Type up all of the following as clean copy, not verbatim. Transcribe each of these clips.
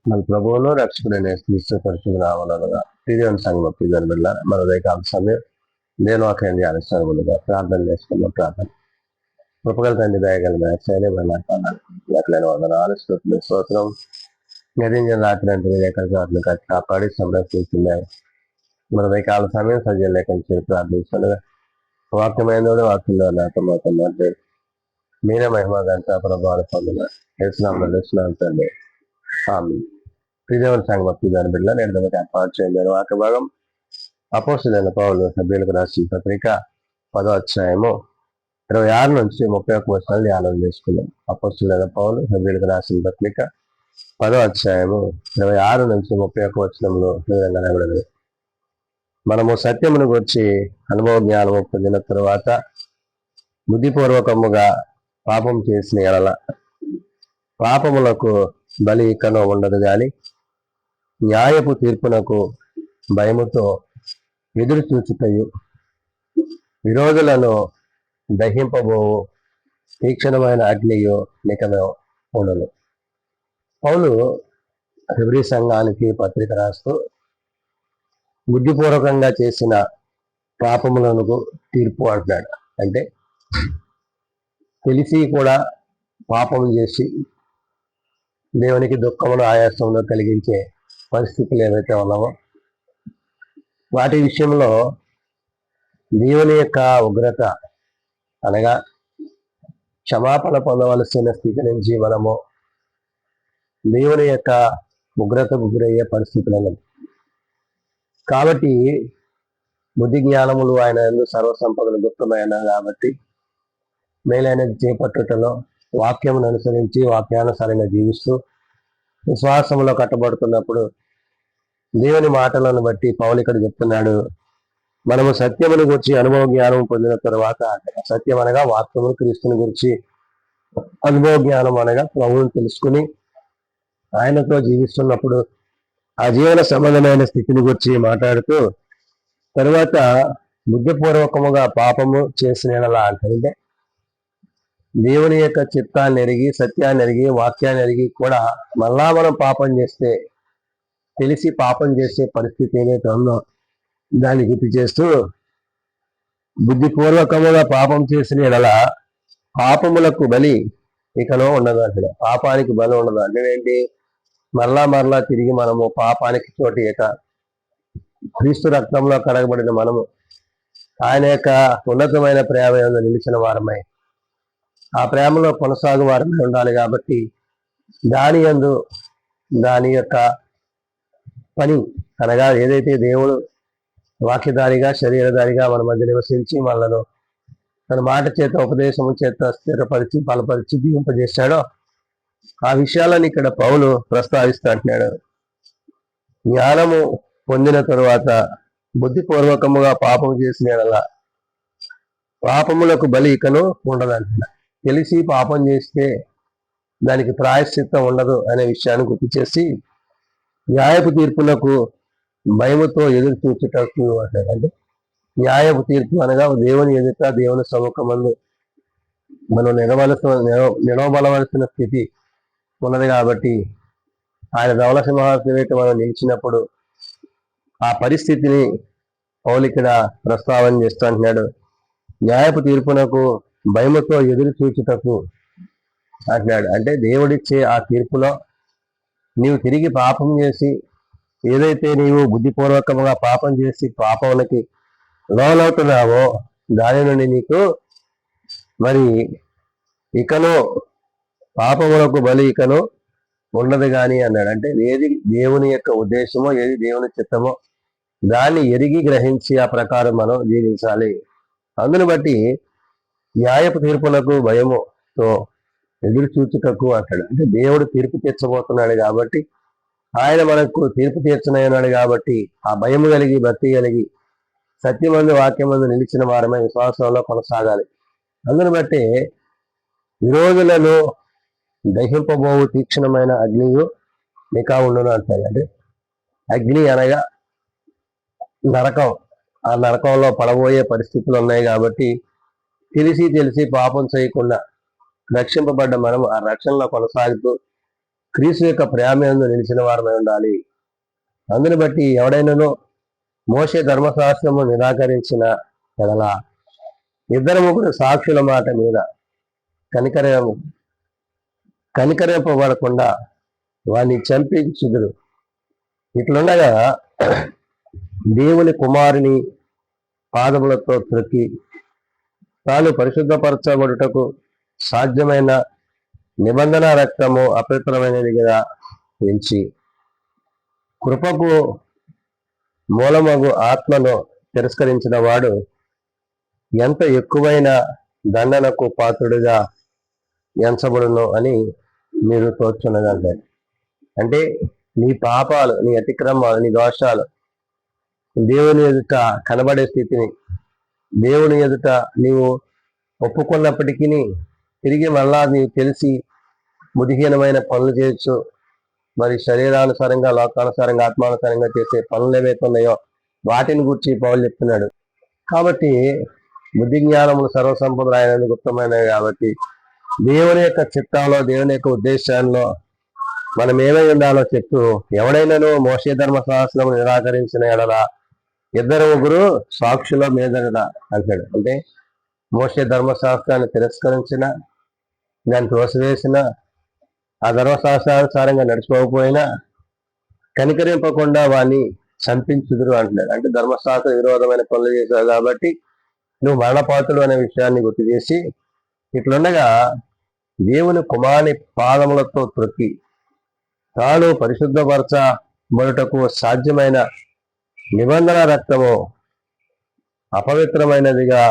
మన ప్రభువును రక్షకుడైన క్రీస్తు పరిశుద్ధ నామమున ప్రియమైన సంఘం ప్రియమైన బిడ్డ మన ఉదయకాల సమయం నేను ఒక ధ్యానిస్తానుగా ప్రార్థన చేసుకున్న ప్రార్థన కృపగల తండ్రి దయగల మేసైనా ఎట్లైన వందనాలు స్తుతులు స్తోత్రం గతించిన రాత్రి అంటే లేఖను కాపాడి సంరక్షిస్తున్నాయి మన ఉదయకాల సమయం సజ్జల లేఖను చేసి ప్రార్థిస్తుండగా వాక్యమైన వాక్యంలో నాతో మాతో మాట్లాడి మీరే మహిమ గంట ప్రభావాలు పొందిన తెలుసునాం తండ్రి ప్రియమైన సంగతి దాని బిడ్డ నేను ఏర్పాటు చేయండి వాక్య భాగం అపోస్తులైన పౌలు సభ్యులకు రాసిన పత్రిక 10వ అధ్యాయము 26 నుంచి 31 వచనాలు ధ్యానం చేసుకున్నాం. అపోస్తులైన పౌలు సభ్యులకు రాసిన పత్రిక 10వ అధ్యాయము 26 నుంచి 31 వచనంలో విధంగా రాయబడింది. మనము సత్యమును గురించి అనుభవ జ్ఞానము పొందిన తరువాత బుద్ధిపూర్వకముగా పాపం చేసిన ఎడల పాపములకు బలి ఇకనో ఉండదు గాని న్యాయపు తీర్పునకు భయముతో ఎదురు చూచుటయు విరోధులను దహింపబోవు తీక్షణమైన అగ్నియు నికమే ఉండను. పౌలు హెబ్రీ సంఘానికి పత్రిక రాస్తూ బుద్ధిపూర్వకంగా చేసిన పాపములకు తీర్పు అంటున్నాడు. అంటే తెలిసి కూడా పాపం చేసి దేవునికి దుఃఖమును ఆయాసమును కలిగించే పరిస్థితులు ఏవైతే ఉన్నావో వాటి విషయంలో దేవుని యొక్క ఉగ్రత అనగా క్షమాపణ పొందవలసిన స్థితి నుంచి మనము దేవుని యొక్క ఉగ్రతకు గురయ్యే పరిస్థితులు. కాబట్టి బుద్ధి జ్ఞానములు ఆయన ఎందుకు సర్వసంపదలు గుప్తమైన కాబట్టి మేలైనది చేపట్టుటలో వాక్యమును అనుసరించి వాక్యానుసారంగా జీవిస్తూ విశ్వాసంలో కట్టబడుతున్నప్పుడు దేవుని మాటలను బట్టి పౌలు ఇక్కడ చెప్తున్నాడు, మనము సత్యమును గురించి అనుభవ జ్ఞానం పొందిన తర్వాత సత్యం అనగా వాక్యము క్రీస్తుని గురించి అనుభవ జ్ఞానం అనగా ప్రభువును తెలుసుకుని ఆయనతో జీవిస్తున్నప్పుడు ఆ జీవన సంబంధమైన స్థితిని గురించి మాట్లాడుతూ తర్వాత బుద్ధిపూర్వకముగా పాపము చేసిన అంటే దేవుని యొక్క చిత్తాన్ని ఎరిగి సత్యాన్ని ఎరిగి వాక్యాన్ని ఎరిగి కూడా మళ్ళా మనం పాపం చేస్తే తెలిసి పాపం చేసే పరిస్థితి ఏదైతే ఉందో దాన్ని గుర్తు చేస్తూ బుద్ధిపూర్వకముగా పాపం చేసిన ఎడల పాపములకు బలి ఇకనో ఉండదు అంటే పాపానికి బలి ఉండదు అంటే ఏంటి? మరలా తిరిగి మనము పాపానికి చోటు ఇక క్రీస్తు రక్తంలో కడగబడిన మనము ఆయన యొక్క ఉన్నతమైన ప్రేమ నిలిచిన వారమై ఆ ప్రేమలో కొనసాగు వారమై ఉండాలి. కాబట్టి దాని యొక్క పని అనగా ఏదైతే దేవుడు వాక్యధారిగా శరీరధారిగా మన మధ్య నివసించి మనలో తన మాట చేత ఉపదేశము చేత స్థిరపరిచి బలపరిచి దీవింపజేశాడో ఆ విషయాలను ఇక్కడ పౌలు ప్రస్తావిస్తూ అంటున్నాడు. జ్ఞానము పొందిన తరువాత బుద్ధిపూర్వకముగా పాపము చేసిన పాపములకు బలి ఇకను ఉండదంటున్నాడు. తెలిసి పాపం చేస్తే దానికి ప్రాయశ్చిత్తం ఉండదు అనే విషయాన్ని గుర్తు చేసి న్యాయపు తీర్పులకు భయముతో ఎదురు చూచుటకు అంటారు. అంటే న్యాయపు తీర్పు అనగా దేవుని ఎదుట దేవుని సముఖమందు మనం నిలవబలవలసిన స్థితి ఉన్నది. కాబట్టి ఆయన ధవల సింహాసనం ఎదుట మనం నిలిచినప్పుడు ఆ పరిస్థితిని పౌలికడ ప్రస్తావన చేస్తూ అంటున్నాడు. న్యాయపు తీర్పునకు భయముతో ఎదురు చూచుటకు అంటున్నాడు. అంటే దేవుడిచ్చే ఆ తీర్పులో నీవు తిరిగి పాపం చేసి ఏదైతే నీవు బుద్ధిపూర్వకంగా పాపం చేసి పాపములకి లోనవుతున్నావో దాని నుండి నీకు మరి ఇకను పాపములకు బలి ఇకను ఉండదు కానీ అన్నాడు. అంటే ఏది దేవుని యొక్క ఉద్దేశమో ఏది దేవుని చిత్తమో దాన్ని ఎరిగి గ్రహించి ఆ ప్రకారం మనం జీవించాలి. అందును బట్టి న్యాయపు తీర్పులకు భయముతో ఎదురు చూచుటకు అంటాడు. అంటే దేవుడు తీర్పు తీర్చబోతున్నాడు కాబట్టి ఆయన మనకు తీర్పు తీర్చనన్నాడు కాబట్టి ఆ భయము కలిగి భక్తి కలిగి సత్యమందు వాక్యమందు నిలిచిన వారమే విశ్వాసంలో కొనసాగాలి. అందును బట్టి విరోధులను దహింపబోవు తీక్షణమైన అగ్నియు నికా ఉండును అంటాడు. అంటే అగ్ని అనగా నరకం. ఆ నరకంలో పడబోయే పరిస్థితులు ఉన్నాయి కాబట్టి తెలిసి పాపం చేయకుండా రక్షింపబడ్డ మనం ఆ రక్షణలో కొనసాగుతూ క్రీస్తు యొక్క ప్రేమయందు నిలిచిన వారమై ఉండాలి. అందుని బట్టి ఎవడైనానో మోషే ధర్మశాస్త్రము నిరాకరించిన ఎడల ఇద్దరు ముగ్గురు సాక్షుల మాట మీద కనికరింపబడకుండా వాడిని చంపించుదురు. ఇట్లుండగా దేవుని కుమారుని పాదములతో త్రొక్కి తాను పరిశుద్ధపరచబడుటకు సాధ్యమైన నిబంధన రక్తము అపవిత్రమైనదిగా ఎంచి కృపకు మూలమగు ఆత్మను తిరస్కరించిన వాడు ఎంత ఎక్కువైన దండనకు పాత్రుడిగా ఎంచబడును అని మీరు తోచున్నదంటే, అంటే నీ పాపాలు, నీ అతిక్రమాలు, నీ దోషాలు దేవుని ఎదుట కనబడే స్థితిని దేవుని ఎదుట నీవు ఒప్పుకున్నప్పటికీ తిరిగి మళ్ళా నీవు తెలిసి బుద్ధిహీనమైన పనులు చేయొచ్చు. మరి శరీరానుసారంగా, లోకానుసారంగా, ఆత్మానుసారంగా చేసే పనులు ఏవైతే ఉన్నాయో వాటిని గురించి పౌలు చెప్తున్నాడు. కాబట్టి బుద్ధి జ్ఞానములు సర్వసంపద ఆయన గుప్తమైనవి. కాబట్టి దేవుని యొక్క చిత్తంలో, దేవుని యొక్క ఉద్దేశాల్లో మనం ఏమై ఉండాలో చెప్తూ, ఎవడైనాను మోషే ధర్మశాస్త్రము నిరాకరించిన ఎడల ఇద్దరు ముగ్గురు సాక్షుల మీదట అంటాడు. అంటే మోషే ధర్మశాస్త్రాన్ని తిరస్కరించిన, దాన్ని తోసివేసిన, ఆ ధర్మశాస్త్రానుసారంగా నడుచుకోకపోయినా కనికరింపకుండా వాణ్ణి చంపించుదురు అంటున్నాడు. అంటే ధర్మశాస్త్ర విరోధమైన పనులు చేశావు కాబట్టి నువ్వు మరణపాత్రుడు అనే విషయాన్ని గుర్తు చేసి, ఇట్లుండగా దేవుని కుమారుని పాదములతో త్రొక్కి తాను పరిశుద్ధపరచబడుటకు సాధ్యమైన నిబంధన రక్తము అపవిత్రమైనదిగా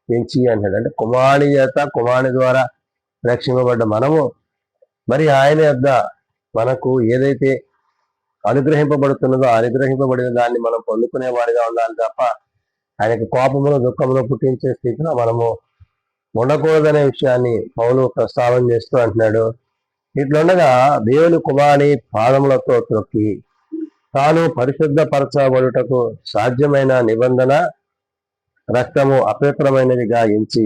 పెంచి అంటాడు. అంటే కుమారుని చేత, కుమారుని ద్వారా రక్షింపబడ్డ మనము మరి ఆయన యొద్ద మనకు ఏదైతే అనుగ్రహింపబడుతున్నదో అనుగ్రహింపబడిన దాన్ని మనం పొందుకునే వారిగా ఉండాలి తప్ప ఆయనకు కోపమును, దుఃఖమును పుట్టించే స్థితిలో మనము ఉండకూడదనే విషయాన్ని పౌలు ప్రస్తావన చేస్తూ అంటున్నాడు. ఇట్లుండగా దేవుని కుమారుని పాదములతో త్రొక్కి తాను పరిశుద్ధపరచబడుటకు సాధ్యమైన నిబంధన రక్తము అపవిత్రమైనదిగా ఎంచి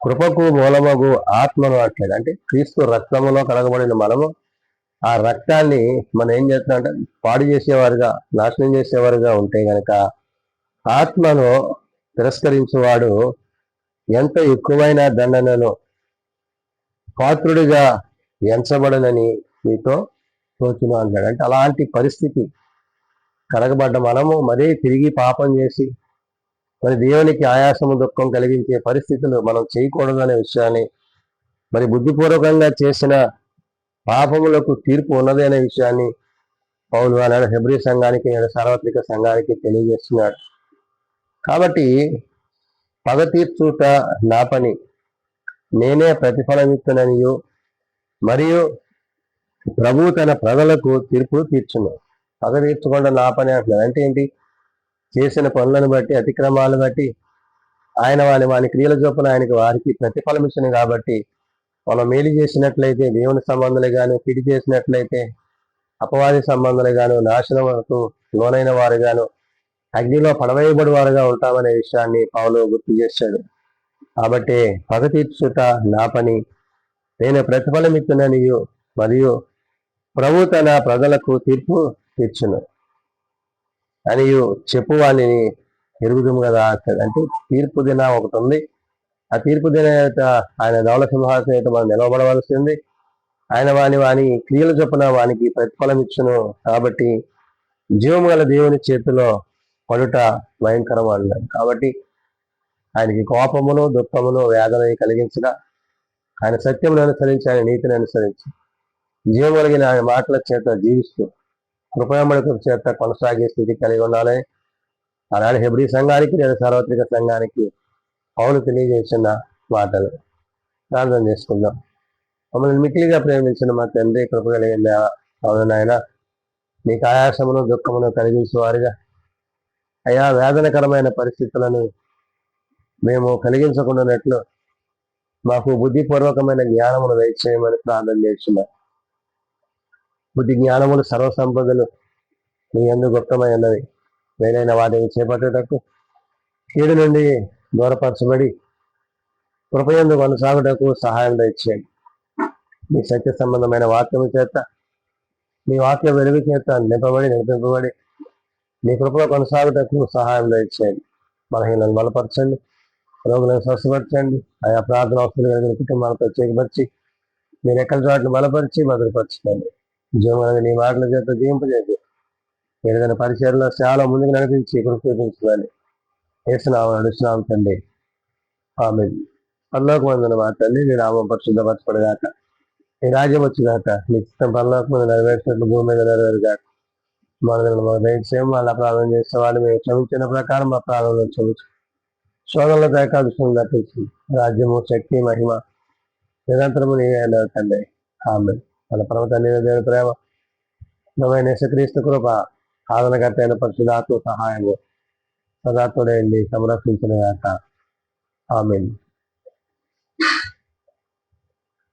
కృపకు మూలమగు ఆత్మను అంటాడు. అంటే క్రీస్తు రక్తములో కలగబడిన మనము ఆ రక్తాన్ని మనం ఏం చేస్తున్నామంటే పాడు చేసేవారుగా, నాశనం చేసేవారుగా ఉంటే గనక ఆత్మను తిరస్కరించేవాడు ఎంత ఎక్కువైన దండనను పాత్రుడిగా ఎంచబడనని మీతో తోచును అన్నాడు. అంటే అలాంటి పరిస్థితి కలగబడ్డ మనము మరీ తిరిగి పాపం చేసి మరి దేవునికి ఆయాసము, దుఃఖం కలిగించే పరిస్థితులు మనం చేయకూడదు అనే విషయాన్ని, మరి బుద్ధిపూర్వకంగా చేసిన పాపములకు తీర్పు ఉన్నది అనే విషయాన్ని పౌలు అన్నాడు హెబ్రీ సంఘానికి, సార్వత్రిక సంఘానికి తెలియజేస్తున్నాడు. కాబట్టి పగ తీర్చుట నా పని, నేనే ప్రతిఫలమిస్తుననియు మరియు ప్రభు తన ప్రజలకు తీర్పు తీర్చును. పగ తీర్చకుండా నా పని అంటున్నాడు. అంటే ఏంటి? చేసిన పనులను బట్టి, అతిక్రమాలను బట్టి ఆయన వాని క్రియల చొప్పున ఆయనకి వారికి ప్రతిఫలం ఇచ్చిన కాబట్టి మనం మేలు చేసినట్లయితే దేవుని సంబంధాలు గాను, పిడి చేసినట్లయితే అపవాది సంబంధాలు గాను, నాశనములకు లోనైన వారు గాను, అగ్నిలో పడవేయబడి వారుగా ఉంటామనే విషయాన్ని పౌలు గుర్తు చేశాడు. కాబట్టి పగ తీర్చుట నా పని, నేను ప్రతిఫలం ఇస్తున్ననియు మరియు ప్రభు తన ప్రజలకు తీర్పు తీర్చును అని చెప్పువాణ్ణి ఎరుగుదుము కదా అంటాడు. అంటే తీర్పు దిన ఒకటి ఉంది. ఆ తీర్పు దిన ఆయన ధవళ సింహాసనం మనం నిలవబడవలసింది. ఆయన వాని క్రియల చొప్పున వానికి ప్రతిఫలం ఇచ్చును. కాబట్టి జీవము గల దేవుని చేతిలో పడుట భయంకరం అన్నాడు. కాబట్టి ఆయనకి కోపమును, దుఃఖమును, వేదనని కలిగించిన ఆయన సత్యమును అనుసరించి, ఆయన నీతిని అనుసరించి జీవం కలిగిన ఆయన మాటల చేత జీవిస్తూ కృపయమడుకు చేత కొనసాగే స్థితి కలిగి ఉండాలని ఆనాడు హెబ్రీ సంఘానికి, లేదా సార్వత్రిక సంఘానికి పౌలు తెలియజేసిన మాటలు ప్రార్థన చేసుకుందాం. మమ్మల్ని మిక్కిలిగా ప్రేమించిన మా తండ్రి, కృప కలిగిన అవునాయన, నీకు ఆయాసమును, దుఃఖమును కలిగించే వారిగా అయా వేదనకరమైన పరిస్థితులను మేము కలిగించకుండానట్లు మాకు బుద్ధిపూర్వకమైన జ్ఞానమును దయచేయమని ప్రార్థన చేస్తున్నాం. బుద్ధి జ్ఞానములు సర్వసంపదలు నీ యందు గుప్తమై ఉన్నవి. వేరైన వాటిని చేపట్టుటకు, కీడు నుండి దూరపరచబడి కృపయందు కొనసాగుటకు సహాయం దయచేయండి. మీ సత్య సంబంధమైన వాక్యము చేత, మీ వాక్య వెలుగు చేత నింపబడి నడిపింపబడి మీ కృపలో కొనసాగుటకు సహాయం దయచేయండి. బలహీనలను బలపరచండి, రోగులను స్వస్థపరచండి. ఆయా ప్రార్థన అవసరం కలిగిన కుటుంబాలను ప్రత్యేకపరిచి మీరు ఎక్కడ చోట్ల బలపరిచి భద్రపరచండి. జీవన నీ మాటల చేత జీవింపజేసి ఏదైనా పరిచయంలో చాలా ముందుకు నడిపించి కృప చూపించాలి. వేసినాము నడుస్తున్నాం తండ్రి. ఆమె పరలోకమందున మా తండ్రి నీ నామం పరిశుద్ధపరచబడగాక, నీ రాజ్యం వచ్చుగాక, నీ చిత్తం పరలోకమందు నెరవేర్చినట్లు భూమి మీద నెరవేరుగాక. మనల్ని మా దయచేయం వాళ్ళ ప్రార్థన చేసే వాళ్ళు మేము క్షమించిన ప్రకారం మా ప్రార్థనలో క్షమించు. శోధనలో దయకాదుషం తప్పించింది. రాజ్యము, శక్తి, మహిమ నిరంతరము నీ తండ్రి. ఆమె మన పరమ తండ్రి దేవుని ప్రేమ, నమైన యేసుక్రీస్తు కృప, ఆదరణకర్త అయిన పరిశుద్ధాత్మ సహాయము సదాత్ముడైంది సంరక్షించిన గాక. ఆమేన్.